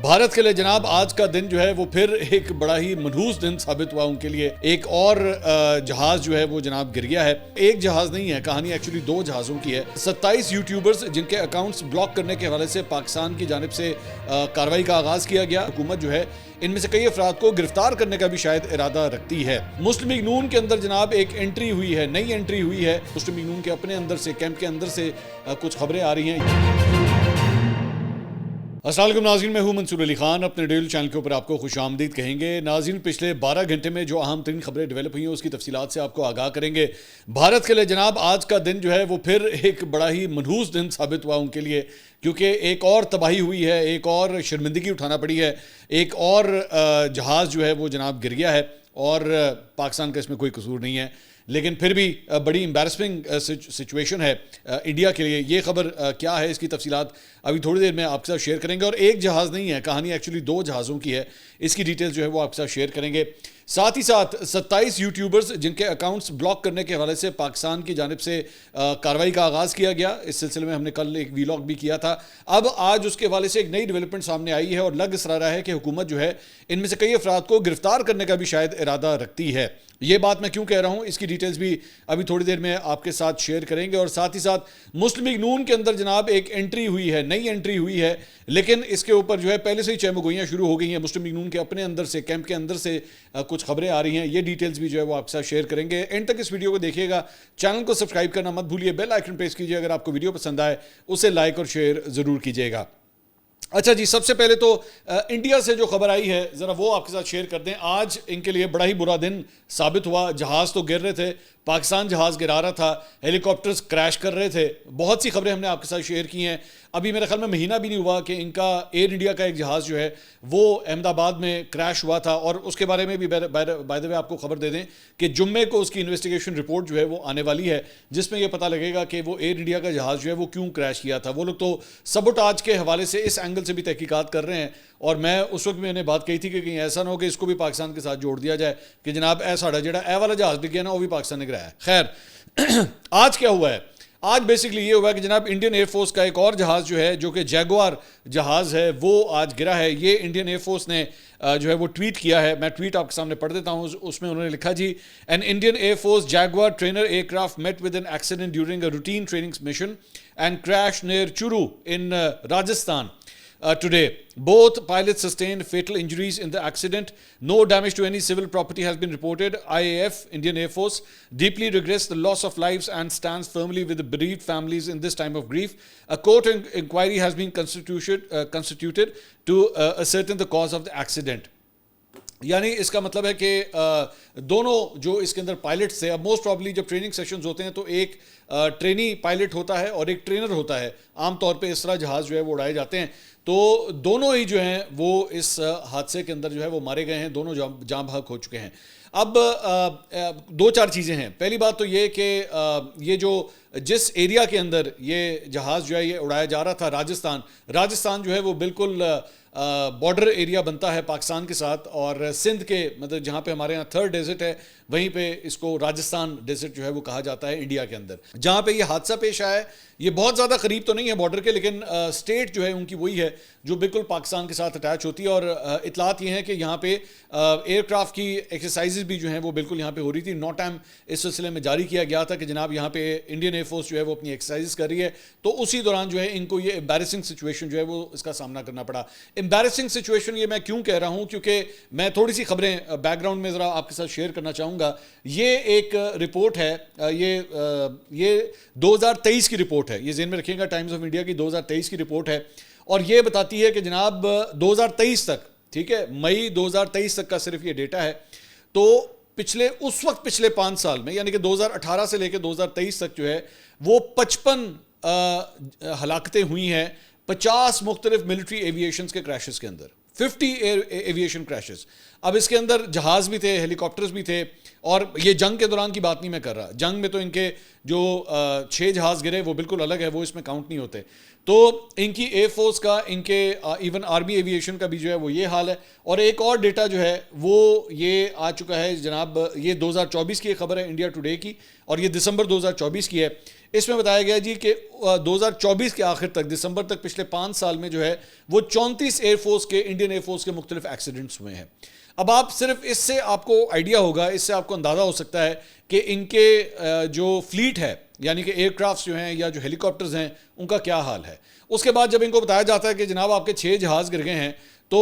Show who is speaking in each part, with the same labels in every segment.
Speaker 1: بھارت کے لیے جناب آج کا دن جو ہے وہ پھر ایک بڑا ہی منحوس دن ثابت ہوا ان کے لیے. ایک اور جہاز جو ہے وہ جناب گر گیا ہے. ایک جہاز نہیں ہے, کہانی ایکچولی دو جہازوں کی ہے. 27 یوٹیوبرز جن کے اکاؤنٹس بلاک کرنے کے حوالے سے پاکستان کی جانب سے کارروائی کا آغاز کیا گیا. حکومت جو ہے ان میں سے کئی افراد کو گرفتار کرنے کا بھی شاید ارادہ رکھتی ہے. مسلم لیگ نون کے اندر جناب ایک انٹری ہوئی ہے, نئی انٹری ہوئی ہے. مسلم لیگ نون کے اپنے اندر سے, کیمپ کے اندر سے کچھ خبریں آ رہی ہیں. السلام علیکم ناظرین, میں ہوں منصور علی خان. اپنے ڈیل چینل کے اوپر آپ کو خوش آمدید کہیں گے. ناظرین, پچھلے 12 گھنٹے میں جو اہم ترین خبریں ڈیولپ ہوئی ہیں اس کی تفصیلات سے آپ کو آگاہ کریں گے. بھارت کے لیے جناب آج کا دن جو ہے وہ پھر ایک بڑا ہی منحوس دن ثابت ہوا ان کے لیے, کیونکہ ایک اور تباہی ہوئی ہے, ایک اور شرمندگی اٹھانا پڑی ہے. ایک اور جہاز جو ہے وہ جناب گر گیا ہے اور پاکستان کا اس میں کوئی قصور نہیں ہے, لیکن پھر بھی بڑی امبیرسنگ سچویشن ہے انڈیا کے لیے. یہ خبر کیا ہے, اس کی تفصیلات ابھی تھوڑی دیر میں آپ کے ساتھ شیئر کریں گے. اور ایک جہاز نہیں ہے, کہانی ایکچولی دو جہازوں کی ہے. اس کی ڈیٹیل جو ہے وہ آپ کے ساتھ شیئر کریں گے. ساتھ ہی ساتھ 27 یوٹیوبرز جن کے اکاؤنٹس بلاک کرنے کے حوالے سے پاکستان کی جانب سے کارروائی کا آغاز کیا گیا. اس سلسلے میں ہم نے کل ایک ویلاگ بھی کیا تھا. اب آج اس کے حوالے سے ایک نئی ڈیولپمنٹ سامنے آئی ہے اور لگ اس رہا ہے کہ حکومت جو ہے ان میں سے کئی افراد کو گرفتار کرنے کا بھی شاید ارادہ رکھتی ہے. یہ بات میں کیوں کہہ رہا ہوں, اس کی ڈیٹیلز بھی ابھی تھوڑی دیر میں آپ کے ساتھ شیئر کریں گے. اور ساتھ ہی ساتھ مسلم لیگ نون کے اندر جناب ایک انٹری ہوئی ہے, نئی انٹری ہوئی ہے, لیکن اس کے اوپر جو ہے پہلے سے ہی چہمگوئیاں شروع ہو گئی ہیں. مسلم لیگ نون کے اپنے اندر سے, کیمپ کے اندر سے کچھ خبریں آ رہی ہیں. یہ ڈیٹیلز بھی جو ہے وہ آپ کے ساتھ شیئر کریں گے. اینڈ تک اس ویڈیو کو دیکھیے گا. چینل کو سبسکرائب کرنا مت بھولیے, بیل آئیکن پریس کیجیے. اگر آپ کو ویڈیو پسند آئے اسے لائک اور شیئر ضرور کیجیے گا. اچھا جی, سب سے پہلے تو انڈیا سے جو خبر آئی ہے ذرا وہ آپ کے ساتھ شیئر کر دیں. آج ان کے لیے بڑا ہی برا دن ثابت ہوا. جہاز تو گر رہے تھے, پاکستان جہاز گرا رہا تھا, ہیلی کاپٹرز کریش کر رہے تھے. بہت سی خبریں ہم نے آپ کے ساتھ شیئر کی ہیں. ابھی میرے خیال میں مہینہ بھی نہیں ہوا کہ ان کا ایئر انڈیا کا ایک جہاز جو ہے وہ احمد آباد میں کریش ہوا تھا. اور اس کے بارے میں بھی بائی دا وے آپ کو خبر دے دیں کہ جمعے کو اس کی انویسٹیگیشن رپورٹ جو ہے وہ آنے والی ہے, جس میں یہ پتہ لگے گا کہ وہ ایئر انڈیا کا جہاز جو ہے وہ کیوں کریش کیا تھا. وہ لوگ تو سبوٹاج کے حوالے سے اس اینگل سے بھی تحقیقات کر رہے ہیں. اور میں اس وقت میں نے بات کہی تھی کہ کہیں ایسا نہ ہو کہ اس کو بھی پاکستان کے ساتھ جوڑ دیا جائے کہ جناب اے ساڑا جڑا اے والا جہاز ڈگیا نا وہ بھی پاکستان نے گرایا. خیر, آج کیا ہوا ہے؟ آج بیسکلی یہ ہوا ہے کہ جناب انڈین ایئر فورس کا ایک اور جہاز جو ہے, جو کہ جیگوار جہاز ہے, وہ آج گرا ہے. یہ انڈین ایئر فورس نے جو ہے وہ ٹویٹ کیا ہے. میں ٹویٹ آپ کے سامنے پڑھ دیتا ہوں. اس میں انہوں نے لکھا جی, an Indian Air Force Jaguar trainer aircraft met with an accident during a routine training mission and crash near Churu in Rajasthan. Today, both pilots sustained fatal injuries in the accident. No damage to any civil property has been reported. IAF, Indian Air Force, deeply regrets the loss of lives and stands firmly with the bereaved families in this time of grief. A court inquiry has been constituted to ascertain the cause of the accident. یعنی اس کا مطلب ہے کہ دونوں جو اس کے اندر pilots تھے, اب موسٹ پرابلی جب ٹریننگ سیشنز ہوتے ہیں تو ایک ٹرینی پائلٹ ہوتا ہے اور ایک ٹرینر ہوتا ہے. عام طور پہ اس طرح جہاز جو ہے وہ اڑائے جاتے ہیں. تو دونوں ہی جو ہیں وہ اس حادثے کے اندر جو ہے وہ مارے گئے ہیں, دونوں جاں بحق ہو چکے ہیں. اب دو چار چیزیں ہیں. پہلی بات تو یہ کہ یہ جو جس ایریا کے اندر یہ جہاز جو ہے یہ اڑایا جا رہا تھا, راجستھان جو ہے وہ بالکل بارڈر ایریا بنتا ہے پاکستان کے ساتھ, اور سندھ کے مطلب جہاں پہ ہمارے یہاں تھرڈ ڈیزرٹ ہے وہیں پہ اس کو راجستھان ڈیزرٹ جو ہے وہ کہا جاتا ہے انڈیا کے اندر. جہاں پہ یہ حادثہ پیش آیا ہے یہ بہت زیادہ قریب تو نہیں ہے بارڈر کے, لیکن اسٹیٹ جو ہے ان کی وہی ہے جو بالکل پاکستان کے ساتھ اٹیچ ہوتی ہے. اور اطلاعات یہ ہیں کہ یہاں پہ ایئر کرافٹ کی ایکسرسائزز بھی جو ہیں وہ بالکل یہاں پہ ہو رہی تھی. نوٹائم اس سلسلے میں جاری کیا گیا تھا کہ جناب یہاں پہ انڈین ایئر فورس جو ہے وہ اپنی ایکسرسائزز کر رہی ہے. تو اسی دوران جو ہے ان کو یہ امبیرسنگ سچویشن جو ہے وہ اس کا سامنا کرنا پڑا. امبیرسنگ سچویشن یہ میں کیوں کہہ رہا ہوں, کیونکہ میں تھوڑی سی خبریں بیک گراؤنڈ میں ذرا آپ کے ساتھ شیئر کرنا چاہوں گا. یہ ایک رپورٹ ہے, یہ 2023 کی رپورٹ ہے. یہ ذہن میں رکھیے گا, ٹائمز آف انڈیا کی 2023 کی رپورٹ ہے, اور یہ بتاتی ہے کہ جناب 2023 تک, ٹھیک ہے, مئی 2023 تک کا صرف یہ ڈیٹا ہے. تو پچھلے 5 سال میں, یعنی کہ 2018 سے لے کے 2023 تک جو ہے وہ 55 ہلاکتیں ہوئی ہیں 50 مختلف ملٹری ایویشنز کے کریشز کے اندر, 50 ایویشن کریشز. اب اس کے اندر جہاز بھی تھے, ہیلی کاپٹرز بھی تھے, اور یہ جنگ کے دوران کی بات نہیں میں کر رہا. جنگ میں تو ان کے جو 6 جہاز گرے وہ بالکل الگ ہے, وہ اس میں کاؤنٹ نہیں ہوتے. تو ان کی ایئر فورس کا, ان کے ایون آرمی ایویشن کا بھی جو ہے وہ یہ حال ہے. اور ایک اور ڈیٹا جو ہے وہ یہ آ چکا ہے جناب, یہ 2024 کی خبر ہے انڈیا ٹوڈے کی, اور یہ دسمبر 2024 کی ہے. اس میں بتایا گیا جی کہ 2024 کے آخر تک، دسمبر تک، پچھلے 5 سال میں جو ہے وہ 34 ایئر فورس کے، انڈین ایئر فورس کے مختلف ایکسیڈنٹس ہوئے ہیں۔ اب آپ صرف اس سے آپ کو آئیڈیا ہوگا، اس سے آپ کو اندازہ ہو سکتا ہے کہ ان کے جو فلیٹ ہے، یعنی کہ ایئر کرافٹس جو ہیں یا جو ہیلی کاپٹرز ہیں، ان کا کیا حال ہے۔ اس کے بعد جب ان کو بتایا جاتا ہے کہ جناب آپ کے 6 جہاز گر گئے ہیں، تو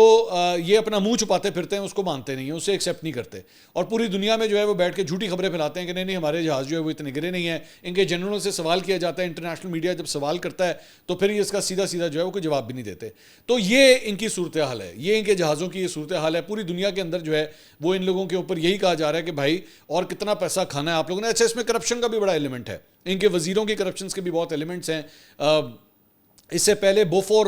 Speaker 1: یہ اپنا منہ چھپاتے پھرتے ہیں، اس کو مانتے نہیں ہیں، اسے ایکسیپٹ نہیں کرتے، اور پوری دنیا میں جو ہے وہ بیٹھ کے جھوٹی خبریں پھیلاتے ہیں کہ نہیں ہمارے جہاز جو ہے وہ اتنے گرے نہیں ہیں۔ ان کے جنرلوں سے سوال کیا جاتا ہے، انٹرنیشنل میڈیا جب سوال کرتا ہے تو پھر یہ اس کا سیدھا سیدھا جو ہے وہ کوئی جواب بھی نہیں دیتے۔ تو یہ ان کی صورتحال ہے، یہ ان کے جہازوں کی یہ صورتحال ہے پوری دنیا کے اندر جو ہے وہ ان لوگوں کے اوپر یہی کہا جا رہا ہے کہ بھائی اور کتنا پیسہ کھانا ہے آپ لوگوں نے۔ اچھا، اس میں کرپشن کا بھی بڑا ایلیمنٹ ہے، ان کے وزیروں کی کرپشنس کے بھی بہت ایلیمنٹس ہیں۔ اس سے پہلے بوفور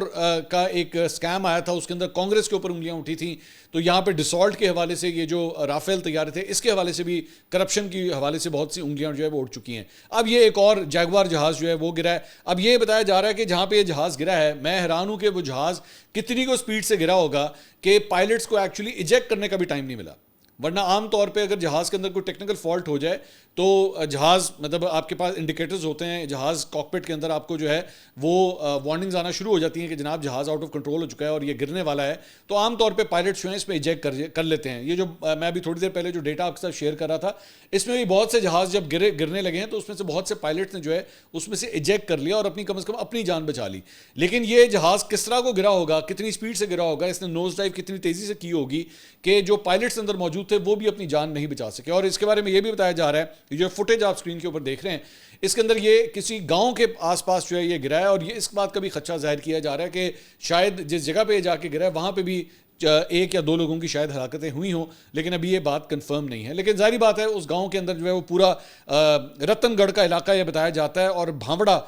Speaker 1: کا ایک سکیم آیا تھا، اس کے اندر کانگریس کے اوپر انگلیاں اٹھی تھیں، تو یہاں پہ ڈسالٹ کے حوالے سے یہ جو رافیل طیارے تھے اس کے حوالے سے بھی کرپشن کی حوالے سے بہت سی انگلیاں جو ہے وہ اٹھ چکی ہیں۔ اب یہ ایک اور جیگوار جہاز جو ہے وہ گرا ہے۔ اب یہ بتایا جا رہا ہے کہ جہاں پہ یہ جہاز گرا ہے، میں حیران ہوں کہ وہ جہاز کتنی کو سپیڈ سے گرا ہوگا کہ پائلٹس کو ایکچولی ایجیکٹ کرنے کا بھی ٹائم نہیں ملا، ورنہ عام طور پہ اگر جہاز کے اندر کوئی ٹیکنیکل فالٹ ہو جائے تو جہاز مطلب آپ کے پاس انڈیکیٹرز ہوتے ہیں جہاز کاکپٹ کے اندر، آپ کو جو ہے وہ وارننگز آنا شروع ہو جاتی ہیں کہ جناب جہاز آؤٹ آف کنٹرول ہو چکا ہے اور یہ گرنے والا ہے، تو عام طور پہ پائلٹس جو ہیں اس میں ایجیکٹ کر لیتے ہیں۔ یہ جو میں ابھی تھوڑی دیر پہلے جو ڈیٹا آپ کے ساتھ شیئر کر رہا تھا، اس میں بھی بہت سے جہاز جب گرنے لگے ہیں تو اس میں سے بہت سے پائلٹس نے جو ہے اس میں سے ایجیکٹ کر لیا اور اپنی کم از کم اپنی جان بچا لی۔ لیکن یہ جہاز کس طرح کو گرا ہوگا، کتنی سپیڈ سے گرا ہوگا، اس نے نوز ڈائیو کتنی تیزی سے کی ہوگی کہ جو پائلٹس اندر موجود تھے وہ بھی اپنی جان نہیں بچا سکے۔ اور اس کے بارے میں یہ بھی بتایا جا رہا ہے، جو فوٹیج آپ اسکرین کے اوپر دیکھ رہے ہیں، اس کے اندر یہ کسی گاؤں کے آس پاس جو ہے یہ گرا ہے، اور یہ اس بات کا بھی خدشہ ظاہر کیا جا رہا ہے کہ شاید جس جگہ پہ جا کے گرا ہے وہاں پہ بھی 1 یا 2 لوگوں کی شاید ہلاکتیں ہوئی ہوں، لیکن ابھی یہ بات کنفرم نہیں ہے۔ لیکن ظاہری بات ہے اس گاؤں کے اندر جو ہے وہ پورا رتن گڑھ کا علاقہ یہ بتایا جاتا ہے، اور بھانوڑا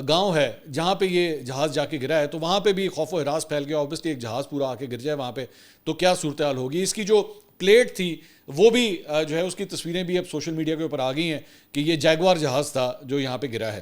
Speaker 1: گاؤں ہے جہاں پہ یہ جہاز جا کے گرا ہے، تو وہاں پہ بھی خوف و ہراس پھیل گیا۔ اوبیسلی ایک جہاز پورا آ کے گر جائے وہاں پہ تو کیا صورتحال ہوگی۔ اس کی جو پلیٹ تھی وہ بھی جو ہے اس کی تصویریں بھی اب سوشل میڈیا کے اوپر آ گئی ہیں کہ یہ جیگوار جہاز تھا جو یہاں پہ گرا ہے۔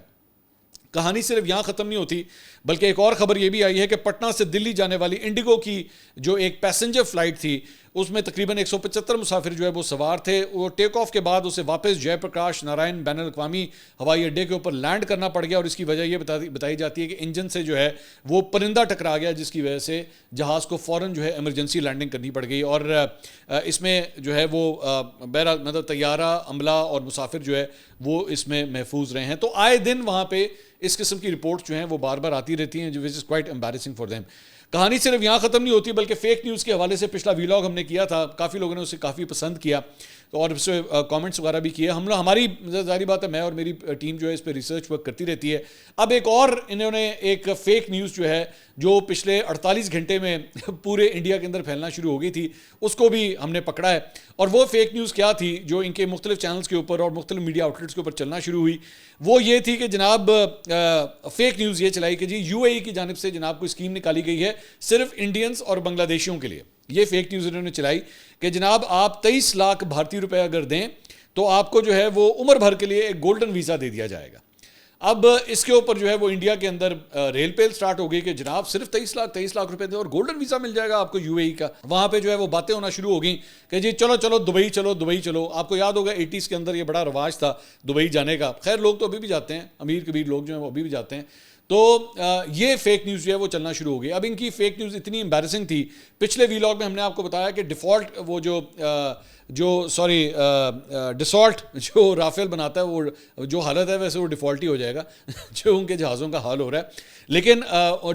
Speaker 1: کہانی صرف یہاں ختم نہیں ہوتی، بلکہ ایک اور خبر یہ بھی آئی ہے کہ پٹنہ سے دلی جانے والی انڈیگو کی جو ایک پیسنجر فلائٹ تھی، اس میں تقریباً 175 مسافر جو ہے وہ سوار تھے۔ وہ ٹیک آف کے بعد اسے واپس جے پرکاش نارائن بین الاقوامی ہوائی اڈے کے اوپر لینڈ کرنا پڑ گیا، اور اس کی وجہ یہ بتائی جاتی ہے کہ انجن سے جو ہے وہ پرندہ ٹکرا گیا، جس کی وجہ سے جہاز کو فوراً جو ہے ایمرجنسی لینڈنگ کرنی پڑ گئی، اور اس میں جو ہے وہ بہرحال مطلب طیارہ، عملہ اور مسافر جو ہے وہ اس میں محفوظ رہے ہیں۔ تو آئے دن وہاں پہ اس قسم کی رپورٹس جو ہیں وہ بار بار آتی رہتی ہیں، which is quite embarrassing for them۔ کہانی صرف یہاں ختم نہیں ہوتی، بلکہ فیک نیوز کے حوالے سے پچھلا ویلاگ ہم نے کیا تھا، کافی لوگوں نے اسے کافی پسند کیا اور اس سے کامنٹس وغیرہ بھی کیے۔ ہماری ظاہری بات ہے میں اور میری ٹیم جو ہے اس پہ ریسرچ ورک کرتی رہتی ہے۔ اب ایک اور انہوں نے ایک فیک نیوز جو ہے جو پچھلے 48 گھنٹے میں پورے انڈیا کے اندر پھیلنا شروع ہو گئی تھی، اس کو بھی ہم نے پکڑا ہے۔ اور وہ فیک نیوز کیا تھی جو ان کے مختلف چینلز کے اوپر اور مختلف میڈیا آؤٹلیٹس کے اوپر چلنا شروع ہوئی؟ وہ یہ تھی کہ جناب فیک نیوز یہ چلائی کہ جی UAE کی جانب سے جناب کوئی اسکیم نکالی گئی ہے صرف انڈینز اور بنگلہ دیشیوں کے لیے۔ یہ فیک نیوز انہوں نے چلائی کہ جناب آپ 23 لاکھ بھارتی روپے اگر دیں تو آپ کو جو ہے وہ عمر بھر کے لیے ایک گولڈن ویزا دے دیا جائے گا۔ اب اس کے اوپر جو ہے وہ انڈیا کے اندر ریل پیل سٹارٹ ہو گئی کہ جناب صرف 23 لاکھ روپے دیں اور گولڈن ویزا مل جائے گا آپ کو UAE کا۔ وہاں پہ جو ہے وہ باتیں ہونا شروع ہو گئیں کہ جی چلو دبئی چلو۔ آپ کو یاد ہوگا 80s کے اندر یہ بڑا رواج تھا دبئی جانے کا، خیر لوگ تو ابھی بھی جاتے ہیں، امیر کبیر لوگ جو ہیں وہ ابھی بھی جاتے ہیں۔ تو یہ فیک نیوز جو ہے وہ چلنا شروع ہو گئی۔ اب ان کی فیک نیوز اتنی ایمبیرسنگ تھی، پچھلے ویلاگ میں ہم نے آپ کو بتایا کہ ڈیفالٹ وہ ڈیسالٹ جو رافیل بناتا ہے وہ جو حالت ہے ویسے وہ ڈیفالٹ ہی ہو جائے گا جو ان کے جہازوں کا حال ہو رہا ہے۔ لیکن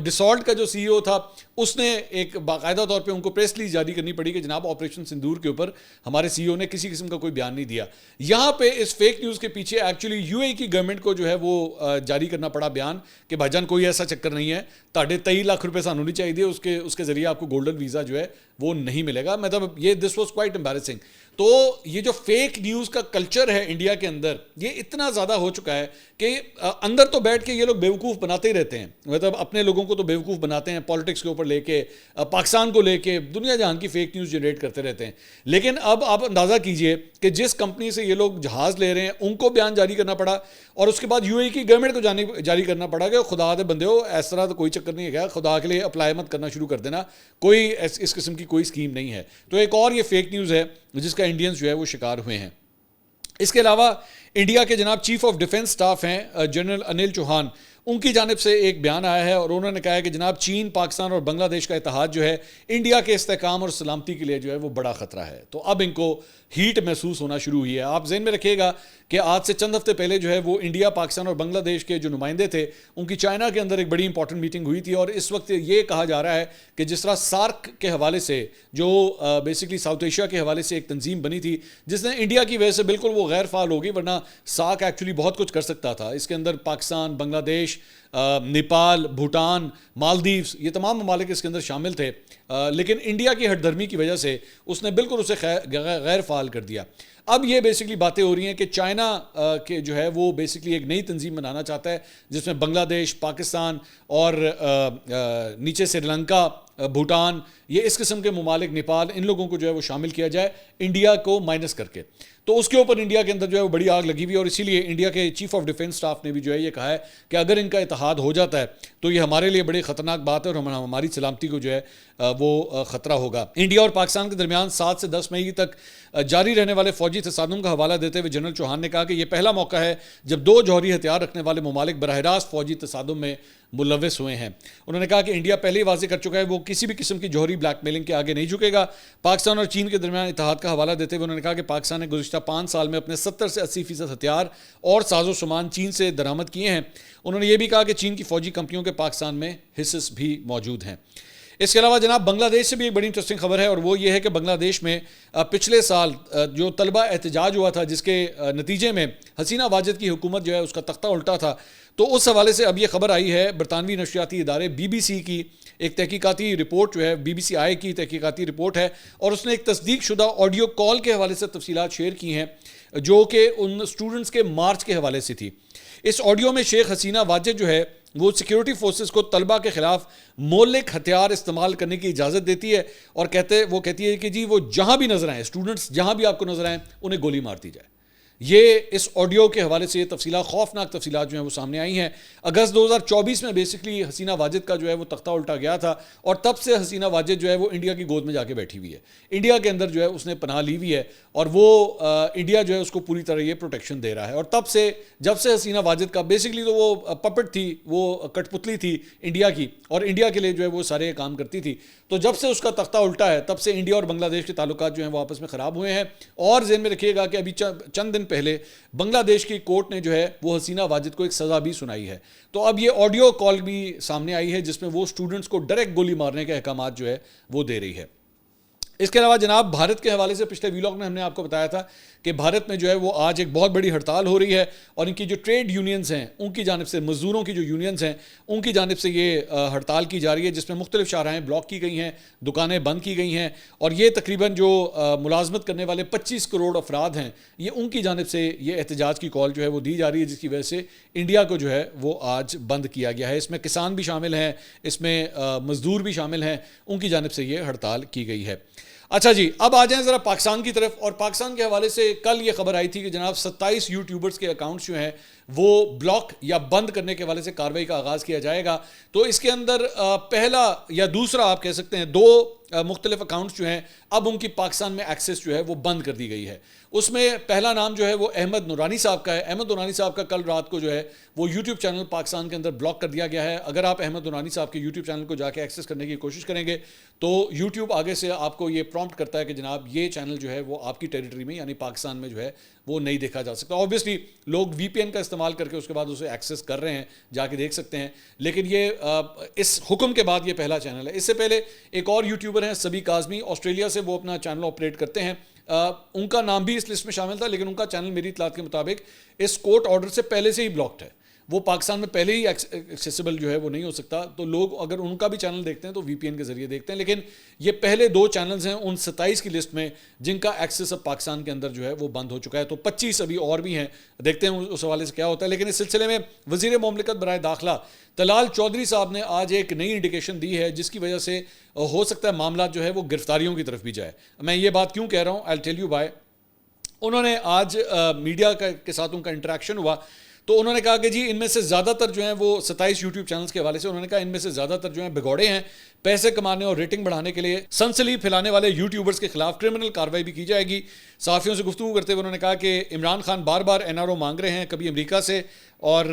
Speaker 1: ڈیسالٹ کا جو CEO تھا اس نے ایک باقاعدہ طور پہ ان کو پریس ریلیز جاری کرنی پڑی کہ جناب آپریشن سندور کے اوپر ہمارے CEO نے کسی قسم کا کوئی بیان نہیں دیا۔ یہاں پہ اس فیک نیوز کے پیچھے ایکچولی UAE کی گورنمنٹ کو جو ہے وہ جاری کرنا پڑا بیان کہ بھائی جان کوئی ایسا چکر نہیں ہے، تاڑے 23 لاکھ روپے سانوں نہیں چاہیے، اس کے ذریعے آپ کو گولڈن ویزا جو ہے وہ نہیں ملے گا۔ مطلب یہ دس واز کوائٹ امبیرسنگ۔ تو یہ جو فیک نیوز کا کلچر ہے انڈیا کے اندر یہ اتنا زیادہ ہو چکا ہے کہ اندر تو بیٹھ کے یہ لوگ بیوقوف بناتے ہی رہتے ہیں، مطلب اپنے لوگوں کو تو بیوقوف بناتے ہیں، پالیٹکس کے اوپر لے کے، پاکستان کو لے کے، دنیا جہان کی فیک نیوز جنریٹ کرتے رہتے ہیں۔ لیکن اب آپ اندازہ کیجئے کہ جس کمپنی سے یہ لوگ جہاز لے رہے ہیں ان کو بیان جاری کرنا پڑا، اور اس کے بعد UAE کی گورنمنٹ کو جاری کرنا پڑا کہ خدا دے بندے ہو اس طرح تو کوئی چکر نہیں ہے، خدا کے لیے اپلائی مت کرنا شروع کر دینا، کوئی اس قسم کی کوئی اسکیم نہیں ہے۔ تو ایک اور یہ فیک نیوز ہے جس کا انڈینز جو ہے وہ شکار ہوئے ہیں۔ اس کے علاوہ انڈیا کے جناب چیف آف ڈیفنس سٹاف ہیں جنرل انل چوہان، ان کی جانب سے ایک بیان آیا ہے اور انہوں نے کہا ہے کہ جناب چین، پاکستان اور بنگلہ دیش کا اتحاد جو ہے انڈیا کے استحکام اور سلامتی کے لیے جو ہے وہ بڑا خطرہ ہے. تو اب ان کو ہیٹ محسوس ہونا شروع ہوئی ہے. آپ ذہن میں رکھیے گا کہ آج سے چند ہفتے پہلے جو ہے وہ انڈیا، پاکستان اور بنگلہ دیش کے جو نمائندے تھے ان کی چائنا کے اندر ایک بڑی امپورٹنٹ میٹنگ ہوئی تھی، اور اس وقت یہ کہا جا رہا ہے کہ جس طرح سارک کے حوالے سے جو بیسکلی ساؤتھ ایشیا کے حوالے سے ایک تنظیم بنی تھی جس نے انڈیا کی وجہ سے بالکل وہ غیر فعال ہوگی، ورنہ سارک ایکچولی بہت کچھ کر سکتا تھا. اس کے اندر پاکستان، بنگلہ دیش، نیپال، بھوٹان، مالدیوز، یہ تمام ممالک اس کے اندر شامل تھے، لیکن انڈیا کی ہٹ دھرمی کی وجہ سے اس نے بالکل اسے غیر فعال کر دیا. اب یہ بیسکلی باتیں ہو رہی ہیں کہ چائنا کے جو ہے وہ بیسکلی ایک نئی تنظیم بنانا چاہتا ہے جس میں بنگلہ دیش، پاکستان اور نیچے سری لنکا، بھوٹان، یہ اس قسم کے ممالک، نیپال، ان لوگوں کو جو ہے وہ شامل کیا جائے انڈیا کو مائنس کر کے. تو اس کے اوپر انڈیا کے اندر جو ہے وہ بڑی آگ لگی ہوئی ہے، اور اسی لیے انڈیا کے چیف آف ڈیفنس سٹاف نے بھی جو ہے یہ کہا ہے کہ اگر ان کا اتحاد ہو جاتا ہے تو یہ ہمارے لیے بڑی خطرناک بات ہے اور ہماری سلامتی کو جو ہے وہ خطرہ ہوگا. انڈیا اور پاکستان کے درمیان 7 سے 10 مئی تک جاری رہنے والے فوجی تصادم کا حوالہ دیتے ہوئے جنرل چوہان نے کہا کہ یہ پہلا موقع ہے جب 2 جوہری ہتھیار رکھنے والے ممالک براہ راست فوجی تصادم میں ملوث ہوئے ہیں. انہوں نے کہا کہ انڈیا پہلے ہی واضح کر چکا ہے وہ کسی بھی قسم کی جوہری بلیک میلنگ کے آگے نہیں جھکے گا. پاکستان اور چین کے درمیان اتحاد کا حوالہ دیتے ہوئے انہوں نے کہا کہ پاکستان نے گزشتہ 5 سال میں اپنے 70 سے 80% ہتھیار اور ساز و سامان چین سے درآمد کیے ہیں. انہوں نے یہ بھی کہا کہ چین کی فوجی کمپنیوں کے پاکستان میں حصص بھی موجود ہیں. اس کے علاوہ جناب بنگلہ دیش سے بھی ایک بڑی انٹرسٹنگ خبر ہے، اور وہ یہ ہے کہ بنگلہ دیش میں پچھلے سال جو طلبہ احتجاج ہوا تھا جس کے نتیجے میں حسینہ واجد کی حکومت جو ہے اس کا تختہ الٹا تھا، تو اس حوالے سے اب یہ خبر آئی ہے برطانوی نشریاتی ادارے BBC کی ایک تحقیقاتی رپورٹ جو ہے BBC کی تحقیقاتی رپورٹ ہے، اور اس نے ایک تصدیق شدہ آڈیو کال کے حوالے سے تفصیلات شیئر کی ہیں جو کہ ان اسٹوڈنٹس کے مارچ کے حوالے سے تھی. اس آڈیو میں شیخ حسینہ واجد جو ہے وہ سیکیورٹی فورسز کو طلبہ کے خلاف مہلک ہتھیار استعمال کرنے کی اجازت دیتی ہے، اور وہ کہتی ہے کہ جی وہ جہاں بھی نظر آئیں، اسٹوڈنٹس جہاں بھی آپ کو نظر آئیں انہیں گولی مار دی جائے. یہ اس آڈیو کے حوالے سے یہ تفصیلات، خوفناک تفصیلات جو ہیں وہ سامنے آئی ہیں. اگست 2024 میں بیسکلی حسینہ واجد کا جو ہے وہ تختہ الٹا گیا تھا، اور تب سے حسینہ واجد جو ہے وہ انڈیا کی گود میں جا کے بیٹھی ہوئی ہے. انڈیا کے اندر جو ہے اس نے پناہ لی ہوئی ہے، اور وہ انڈیا جو ہے اس کو پوری طرح یہ پروٹیکشن دے رہا ہے. اور تب سے جب سے حسینہ واجد کا بیسکلی تو وہ پپٹ تھی، وہ کٹ پتلی تھی انڈیا کی، اور انڈیا کے لیے جو ہے وہ سارے کام کرتی تھی، تو جب سے اس کا تختہ الٹا ہے تب سے انڈیا اور بنگلہ دیش کے تعلقات جو ہیں وہ آپس میں خراب ہوئے ہیں. اور ذہن میں رکھیے گا کہ ابھی چند دن پہلے بنگلہ دیش کی کورٹ نے جو ہے وہ حسینہ واجد کو ایک سزا بھی سنائی ہے. تو اب یہ آڈیو کال بھی سامنے آئی ہے جس میں وہ سٹوڈنٹس کو ڈائریکٹ گولی مارنے کے احکامات جو ہے وہ دے رہی ہے. اس کے علاوہ جناب بھارت کے حوالے سے پچھلے ویلاگ میں ہم نے آپ کو بتایا تھا کہ بھارت میں جو ہے وہ آج ایک بہت بڑی ہڑتال ہو رہی ہے، اور ان کی جو ٹریڈ یونینز ہیں ان کی جانب سے، مزدوروں کی جو یونینز ہیں ان کی جانب سے یہ ہڑتال کی جا رہی ہے، جس میں مختلف شاہراہیں بلاک کی گئی ہیں، دکانیں بند کی گئی ہیں، اور یہ تقریباً جو ملازمت کرنے والے 25 کروڑ افراد ہیں یہ ان کی جانب سے یہ احتجاج کی کال جو ہے وہ دی جا رہی ہے، جس کی وجہ سے انڈیا کو جو ہے وہ آج بند کیا گیا ہے. اس میں کسان بھی شامل ہیں، اس میں مزدور بھی شامل ہیں، ان کی جانب سے یہ ہڑتال کی گئی ہے. اچھا جی، اب آ جائیں ذرا پاکستان کی طرف. اور پاکستان کے حوالے سے کل یہ خبر آئی تھی کہ جناب 27 یوٹیوبرز کے اکاؤنٹس جو ہیں وہ بلاک یا بند کرنے کے حوالے سے کارروائی کا آغاز کیا جائے گا. تو اس کے اندر پہلا یا دوسرا آپ کہہ سکتے ہیں 2 مختلف اکاؤنٹس جو ہیں اب ان کی پاکستان میں ایکسس جو ہے وہ بند کر دی گئی ہے. اس میں پہلا نام جو ہے وہ احمد نورانی صاحب کا ہے. احمد نورانی صاحب کا کل رات کو جو ہے وہ یوٹیوب چینل پاکستان کے اندر بلاک کر دیا گیا ہے. اگر آپ احمد نورانی صاحب کے یوٹیوب چینل کو جا کے ایکسس کرنے کی کوشش کریں گے تو یوٹیوب آگے سے آپ کو یہ پرومپٹ کرتا ہے کہ جناب یہ چینل جو ہے وہ آپ کی ٹیریٹری میں یعنی پاکستان میں جو ہے وہ نہیں دیکھا جا سکتا. اوبیسلی لوگ VPN کا استعمال کر کے اس کے بعد اسے ایکسس کر رہے ہیں، جا کے دیکھ سکتے ہیں، لیکن یہ اس حکم کے بعد یہ پہلا چینل ہے. اس سے پہلے ایک اور یوٹیوبر ہیں سبی کاظمی، آسٹریلیا سے وہ اپنا چینل آپریٹ کرتے ہیں. ان کا نام بھی اس لسٹ میں شامل تھا، لیکن ان کا چینل میری اطلاعات کے مطابق اس کورٹ آرڈر سے پہلے سے ہی بلاکڈ ہے. وہ پاکستان میں پہلے ہی ایکسیسیبل جو ہے وہ نہیں ہو سکتا. تو لوگ اگر ان کا بھی چینل دیکھتے ہیں تو VPN کے ذریعے دیکھتے ہیں، لیکن یہ پہلے 2 چینلز ہیں ان 27 کی لسٹ میں جن کا ایکسس اب پاکستان کے اندر جو ہے وہ بند ہو چکا ہے. تو 25 ابھی اور بھی ہیں، دیکھتے ہیں اس حوالے سے کیا ہوتا ہے. لیکن اس سلسلے میں وزیر مملکت برائے داخلہ طلال چودھری صاحب نے آج ایک نئی انڈیکیشن دی ہے جس کی وجہ سے ہو سکتا ہے معاملات جو ہے وہ گرفتاریوں کی طرف بھی جائے. میں یہ بات کیوں کہہ رہا ہوں، I'll tell you why. انہوں نے آج میڈیا کے ساتھ ان کا انٹریکشن ہوا تو انہوں نے کہا کہ جی ان میں سے زیادہ تر جو ہیں وہ 27 یوٹیوب چینلز کے حوالے سے انہوں نے کہا ان میں سے زیادہ تر جو ہیں بگوڑے ہیں، پیسے کمانے اور ریٹنگ بڑھانے کے لیے سنسنی پھیلانے والے یوٹیوبرز کے خلاف کرمنل کارروائی بھی کی جائے گی۔ صحافیوں سے گفتگو کرتے ہوئے انہوں نے کہا کہ عمران خان بار بار NRO مانگ رہے ہیں، کبھی امریکہ سے اور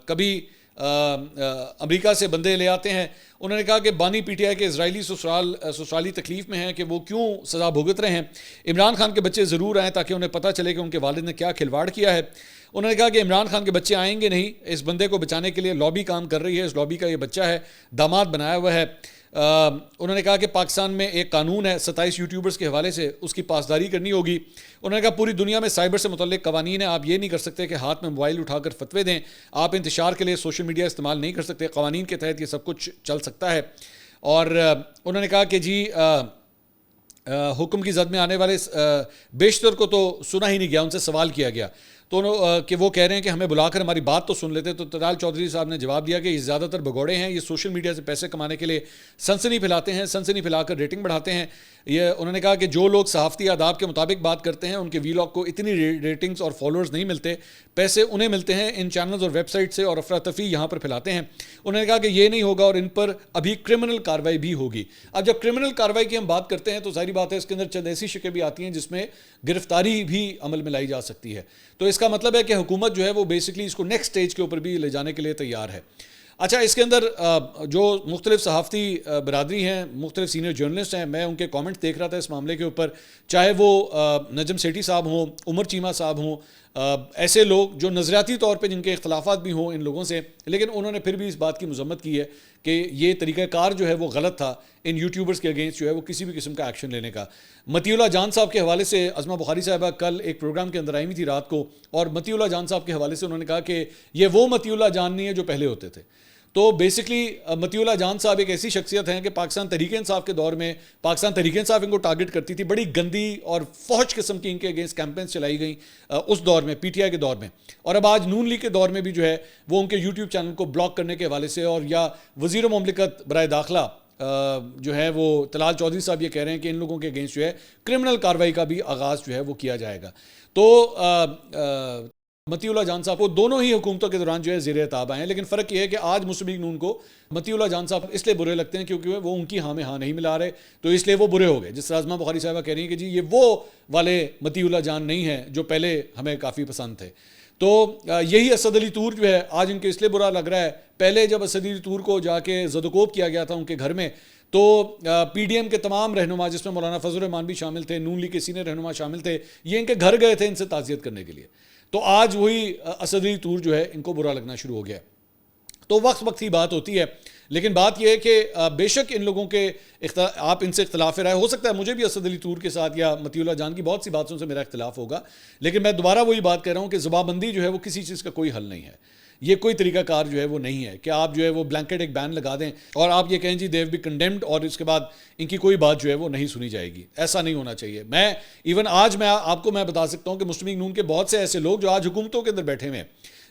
Speaker 1: کبھی امریکہ سے بندے لے آتے ہیں۔ انہوں نے کہا کہ بانی PTI کے اسرائیلی سسرالی تکلیف میں ہیں کہ وہ کیوں سزا بھگت رہے ہیں۔ عمران خان کے بچے ضرور آئیں تاکہ انہیں پتہ چلے کہ ان کے والد نے کیا کھلواڑ کیا ہے۔ انہوں نے کہا کہ عمران خان کے بچے آئیں گے نہیں، اس بندے کو بچانے کے لیے لابی کام کر رہی ہے، اس لابی کا یہ بچہ ہے، داماد بنایا ہوا ہے۔ انہوں نے کہا کہ پاکستان میں ایک قانون ہے 27 یوٹیوبرز کے حوالے سے، اس کی پاسداری کرنی ہوگی۔ انہوں نے کہا پوری دنیا میں سائبر سے متعلق قوانین ہیں، آپ یہ نہیں کر سکتے کہ ہاتھ میں موبائل اٹھا کر فتوے دیں، آپ انتشار کے لیے سوشل میڈیا استعمال نہیں کر سکتے، قوانین کے تحت یہ سب کچھ چل سکتا ہے۔ اور انہوں نے کہا کہ جی حکم کی زد میں آنے والے بیشتر کو تو سنا ہی نہیں گیا، ان سے سوال کیا گیا تو کہ وہ کہہ رہے ہیں کہ ہمیں بلا کر ہماری بات تو سن لیتے، تو طلال چودھری صاحب نے جواب دیا کہ یہ زیادہ تر بگوڑے ہیں، یہ سوشل میڈیا سے پیسے کمانے کے لیے سنسنی پھیلاتے ہیں، سنسنی پھیلا کر ریٹنگ بڑھاتے ہیں۔ یہ انہوں نے کہا کہ جو لوگ صحافتی آداب کے مطابق بات کرتے ہیں ان کے ویلاگ کو اتنی ریٹنگز اور فالوورز نہیں ملتے، پیسے انہیں ملتے ہیں ان چینلز اور ویب سائٹ سے، اور افراتفری یہاں پر پھیلاتے ہیں۔ انہوں نے کہا کہ یہ نہیں ہوگا اور ان پر ابھی کرمنل کارروائی بھی ہوگی۔ اب جب کرمنل کارروائی کی ہم بات کرتے ہیں تو ظاہری بات ہے اس کے اندر چند ایسی شکیں بھی آتی ہیں جس میں گرفتاری بھی عمل میں لائی جا سکتی ہے، تو اس کا مطلب ہے کہ حکومت جو ہے وہ بیسکلی اس کو نیکسٹ سٹیج کے اوپر بھی لے جانے کے لیے تیار ہے۔ اچھا، اس کے اندر جو مختلف صحافتی برادری ہیں، مختلف سینئر جرنلسٹ ہیں، میں ان کے کامنٹ دیکھ رہا تھا اس معاملے کے اوپر، چاہے وہ نجم سیٹھی صاحب ہوں، عمر چیمہ صاحب ہوں، ایسے لوگ جو نظریاتی طور پہ جن کے اختلافات بھی ہوں ان لوگوں سے، لیکن انہوں نے پھر بھی اس بات کی مذمت کی ہے کہ یہ طریقہ کار جو ہے وہ غلط تھا ان یوٹیوبرز کے اگینسٹ جو ہے وہ کسی بھی قسم کا ایکشن لینے کا۔ متی اللہ جان صاحب کے حوالے سے عظمہ بخاری صاحبہ کل ایک پروگرام کے اندر آئی ہوئی تھی رات کو، اور متی اللہ جان صاحب کے حوالے سے انہوں نے کہا کہ یہ وہ متی اللہ جان نہیں ہے جو پہلے ہوتے تھے۔ تو بیسکلی متی اللہ جان صاحب ایک ایسی شخصیت ہیں کہ پاکستان تحریک انصاف کے دور میں پاکستان تحریک انصاف ان کو ٹارگٹ کرتی تھی، بڑی گندی اور فحش قسم کی ان کے اگینسٹ کیمپینز چلائی گئیں اس دور میں، PTI کے دور میں، اور اب آج نون لیگ کے دور میں بھی جو ہے وہ ان کے یوٹیوب چینل کو بلاک کرنے کے حوالے سے، اور یا وزیر مملکت برائے داخلہ جو ہے وہ طلال چودھری صاحب یہ کہہ رہے ہیں کہ ان لوگوں کے اگینسٹ جو ہے کرمنل کارروائی کا بھی آغاز جو ہے وہ کیا جائے گا۔ تو متی اللہ جان صاحب وہ دونوں ہی حکومتوں کے دوران جو ہے زیر اعتاب آئے ہیں، لیکن فرق یہ ہے کہ آج مسلم لیگ نون کو متی اللہ جان صاحب اس لیے برے لگتے ہیں کیونکہ وہ ان کی ہاں میں ہاں نہیں ملا رہے، تو اس لیے وہ برے ہو گئے۔ جس طرح عظمہ بخاری صاحبہ کہہ رہی ہیں کہ جی یہ وہ والے متی اللہ جان نہیں ہیں جو پہلے ہمیں کافی پسند تھے۔ تو یہی اسد علی طور جو ہے آج ان کے اس لیے برا لگ رہا ہے، پہلے جب اسد علی طور کو جا کے زدوکوب کیا گیا تھا ان کے گھر میں، تو PDM کے تمام رہنما جس میں مولانا فضل الرحمان بھی شامل تھے، نون لیگ کے سینئر رہنما شامل تھے، یہ ان کے گھر گئے تھے ان سے تعزیت کرنے کے لیے، تو آج وہی اسد علی طور جو ہے ان کو برا لگنا شروع ہو گیا ہے۔ تو وقت کی بات ہوتی ہے، لیکن بات یہ ہے کہ بے شک ان لوگوں کے آپ ان سے اختلاف رائے ہو سکتا ہے، مجھے بھی اسد علی طور کے ساتھ یا متی اللہ جان کی بہت سی باتوں سے میرا اختلاف ہوگا، لیکن میں دوبارہ وہی بات کہہ رہا ہوں کہ زبانبندی جو ہے وہ کسی چیز کا کوئی حل نہیں ہے، یہ کوئی طریقہ کار جو ہے وہ نہیں ہے کہ آپ جو ہے وہ بلینکٹ ایک بین لگا دیں اور آپ یہ کہیں جی دیو بی کنڈیمڈ اور اس کے بعد ان کی کوئی بات جو ہے وہ نہیں سنی جائے گی۔ ایسا نہیں ہونا چاہیے۔ میں ایون آج میں آپ کو میں بتا سکتا ہوں کہ مسلم لیگ نون کے بہت سے ایسے لوگ جو آج حکومتوں کے اندر بیٹھے ہوئے ہیں،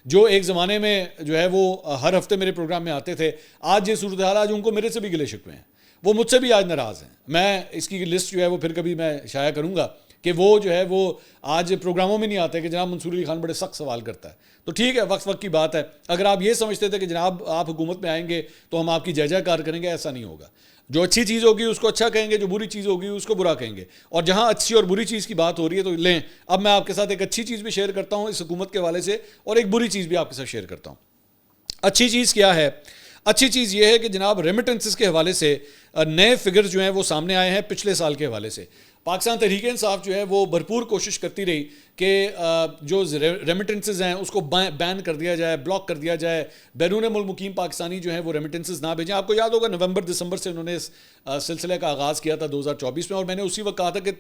Speaker 1: جو ایک زمانے میں جو ہے وہ ہر ہفتے میرے پروگرام میں آتے تھے، آج یہ صورتحال آج ان کو میرے سے بھی گلے شکوے ہیں، وہ مجھ سے بھی آج ناراض ہیں۔ میں اس کی لسٹ جو ہے وہ پھر کبھی میں شائع کروں گا کہ وہ جو ہے وہ آج پروگراموں میں نہیں آتے کہ جناب منصور علی خان بڑے سخت سوال کرتا ہے، تو ٹھیک ہے وقت کی بات ہے۔ اگر آپ یہ سمجھتے تھے کہ جناب آپ حکومت میں آئیں گے تو ہم آپ کی جے کار کریں گے، ایسا نہیں ہوگا۔ جو اچھی چیز ہوگی اس کو اچھا کہیں گے، جو بری چیز ہوگی اس کو برا کہیں گے، اور جہاں اچھی اور بری چیز کی بات ہو رہی ہے تو لیں۔ اب میں آپ کے ساتھ ایک اچھی چیز بھی شیئر کرتا ہوں اس حکومت کے حوالے سے، اور ایک بری چیز بھی آپ کے ساتھ شیئر کرتا ہوں۔ اچھی چیز کیا ہے؟ اچھی چیز یہ ہے کہ جناب ریمیٹنسز کے حوالے سے نئے فگرز جو ہیں وہ سامنے آئے ہیں پچھلے سال کے حوالے سے۔ پاکستان تحریک انصاف جو ہے وہ بھرپور کوشش کرتی رہی کہ جو ریمیٹنسز ہیں اس کو بین کر دیا جائے، بلاک کر دیا جائے، بیرون ملک مقیم پاکستانی جو ہیں وہ ریمیٹنسز نہ بھیجیں۔ آپ کو یاد ہوگا نومبر دسمبر سے انہوں نے اس سلسلے کا آغاز کیا تھا 2024 میں، اور میں نے اسی وقت کہا تھا کہ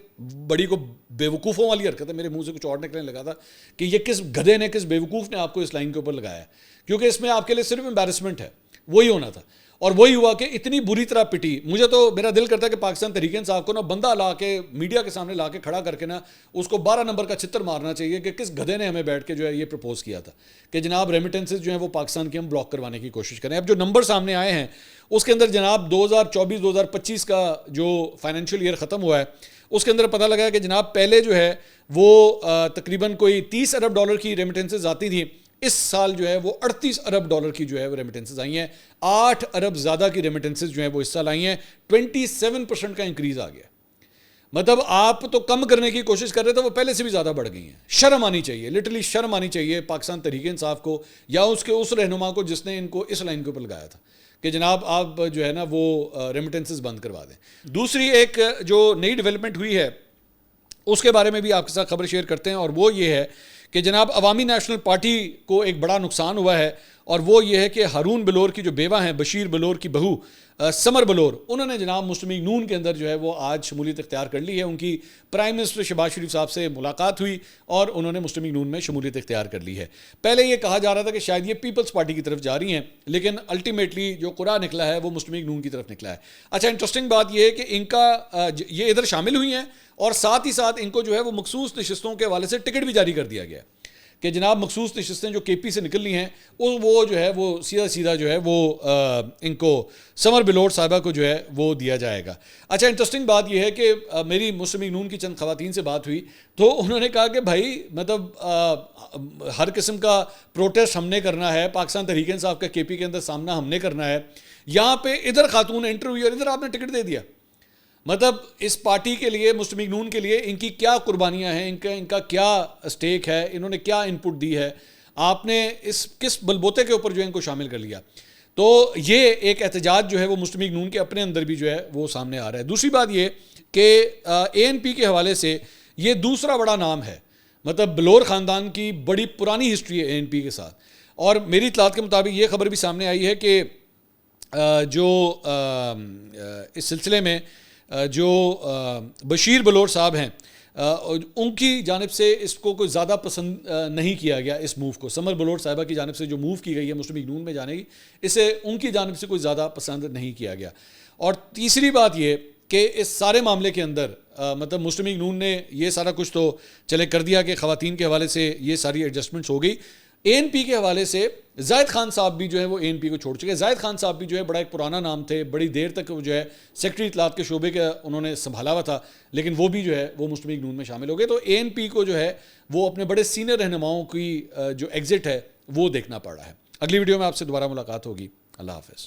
Speaker 1: بڑی کو بے وقوفوں والی حرکت ہے، میرے منہ سے کچھ اور نکلنے لگا تھا کہ یہ کس گدھے نے، کس بے وقوف نے آپ کو اس لائن کے اوپر لگایا ہے، کیونکہ اس میں آپ کے لیے صرف امبیرسمنٹ ہے، وہی ہونا تھا، اور وہی ہوا کہ اتنی بری طرح پٹی۔ مجھے تو میرا دل کرتا ہے کہ پاکستان تحریک انصاف کو نا بندہ لا کے میڈیا کے سامنے لا کے کھڑا کر کے نا اس کو 12 نمبر کا چھتر مارنا چاہیے کہ کس گدھے نے ہمیں بیٹھ کے جو ہے یہ پرپوز کیا تھا کہ جناب ریمیٹنسز جو ہیں وہ پاکستان کی ہم بلاک کروانے کی کوشش کریں۔ اب جو نمبر سامنے آئے ہیں اس کے اندر جناب 2024-2025 کا جو فائنینشیل ایئر ختم ہوا ہے اس کے اندر پتہ لگا ہے کہ جناب پہلے جو ہے وہ تقریباً کوئی $30 ارب کی ریمیٹنسز آتی تھیں، اس سال جو ہے وہ 38 ارب ڈالر کی جو ہے وہ ریمیٹنسز آئی ہیں, 8 ارب زیادہ کی ریمیٹنسز جو ہیں وہ اس سال آئی ہیں, 27% کا انکریز آ گیا. مطلب آپ تو کم کرنے کی کوشش کر رہے تھے, وہ پہلے سے بھی زیادہ بڑھ گئی ہیں. شرم آنی چاہیے, لٹرلی شرم آنی چاہیے پاکستان تحریک انصاف کو یا اس کے اس رہنما کو جس نے ان کو اس لائن کے اوپر لگایا تھا کہ جناب آپ جو ہے نا وہ ریمیٹنسز بند کروا دیں. دوسری ایک جو نئی ڈیولپمنٹ ہوئی ہے اس کے بارے میں بھی آپ کے ساتھ خبر شیئر کرتے ہیں, اور وہ یہ ہے کہ جناب عوامی نیشنل پارٹی کو ایک بڑا نقصان ہوا ہے, اور وہ یہ ہے کہ ہارون بلور کی جو بیوہ ہیں, بشیر بلور کی بہو سمر بلور, انہوں نے جناب مسلم لیگ نون کے اندر جو ہے وہ آج شمولیت اختیار کر لی ہے. ان کی پرائم منسٹر شہباز شریف صاحب سے ملاقات ہوئی اور انہوں نے مسلم لیگ نون میں شمولیت اختیار کر لی ہے. پہلے یہ کہا جا رہا تھا کہ شاید یہ پیپلز پارٹی کی طرف جا رہی ہیں, لیکن الٹیمیٹلی جو قرعہ نکلا ہے وہ مسلم لیگ نون کی طرف نکلا ہے. اچھا, انٹرسٹنگ بات یہ ہے کہ ان کا یہ ادھر شامل ہوئی ہیں, اور ساتھ ہی ساتھ ان کو جو ہے وہ مخصوص نشستوں کے حوالے سے ٹکٹ بھی جاری کر دیا گیا ہے کہ جناب مخصوص نشستیں جو کے پی سے نکلنی ہیں وہ جو ہے وہ سیدھا جو ہے وہ ان کو سمر بلور صاحبہ کو جو ہے وہ دیا جائے گا. اچھا, انٹرسٹنگ بات یہ ہے کہ میری مسلم لیگ نون کی چند خواتین سے بات ہوئی تو انہوں نے کہا کہ بھائی مطلب ہر قسم کا پروٹیسٹ ہم نے کرنا ہے, پاکستان تحریک انصاف کا کے پی کے اندر سامنا ہم نے کرنا ہے, یہاں پہ ادھر خاتون انٹر ہوئی اور ادھر آپ نے ٹکٹ دے دیا. مطلب اس پارٹی کے لیے, مسلم لیگ نون کے لیے ان کی کیا قربانیاں ہیں, ان کا کیا اسٹیک ہے, انہوں نے کیا ان پٹ دی ہے, آپ نے اس کس بلبوتے کے اوپر جو ہے ان کو شامل کر لیا. تو یہ ایک احتجاج جو ہے وہ مسلم لیگ نون کے اپنے اندر بھی جو ہے وہ سامنے آ رہا ہے. دوسری بات یہ کہ اے این پی کے حوالے سے یہ دوسرا بڑا نام ہے, مطلب بلور خاندان کی بڑی پرانی ہسٹری ہے اے این پی کے ساتھ, اور میری اطلاعات کے مطابق یہ خبر بھی سامنے آئی ہے کہ جو اس سلسلے میں جو بشیر بلور صاحب ہیں ان کی جانب سے اس کو کوئی زیادہ پسند نہیں کیا گیا, اس موو کو. سمر بلور صاحبہ کی جانب سے جو موو کی گئی ہے مسلم لیگ نون میں جانے کی, اسے ان کی جانب سے کوئی زیادہ پسند نہیں کیا گیا. اور تیسری بات یہ کہ اس سارے معاملے کے اندر مطلب مسلم لیگ نون نے یہ سارا کچھ تو چلے کر دیا کہ خواتین کے حوالے سے یہ ساری ایڈجسٹمنٹس ہو گئی. اے این پی کے حوالے سے زاہد خان صاحب بھی جو ہے وہ اے این پی کو چھوڑ چکے. زاہد خان صاحب بھی جو ہے بڑا ایک پرانا نام تھے, بڑی دیر تک وہ جو ہے سیکٹری اطلاعات کے شعبے کا انہوں نے سنبھالا ہوا تھا, لیکن وہ بھی جو ہے وہ مسلم لیگ نون میں شامل ہو گئے. تو اے این پی کو جو ہے وہ اپنے بڑے سینئر رہنماؤں کی جو ایگزٹ ہے وہ دیکھنا پڑ رہا ہے. اگلی ویڈیو میں آپ سے دوبارہ ملاقات ہوگی. اللہ حافظ.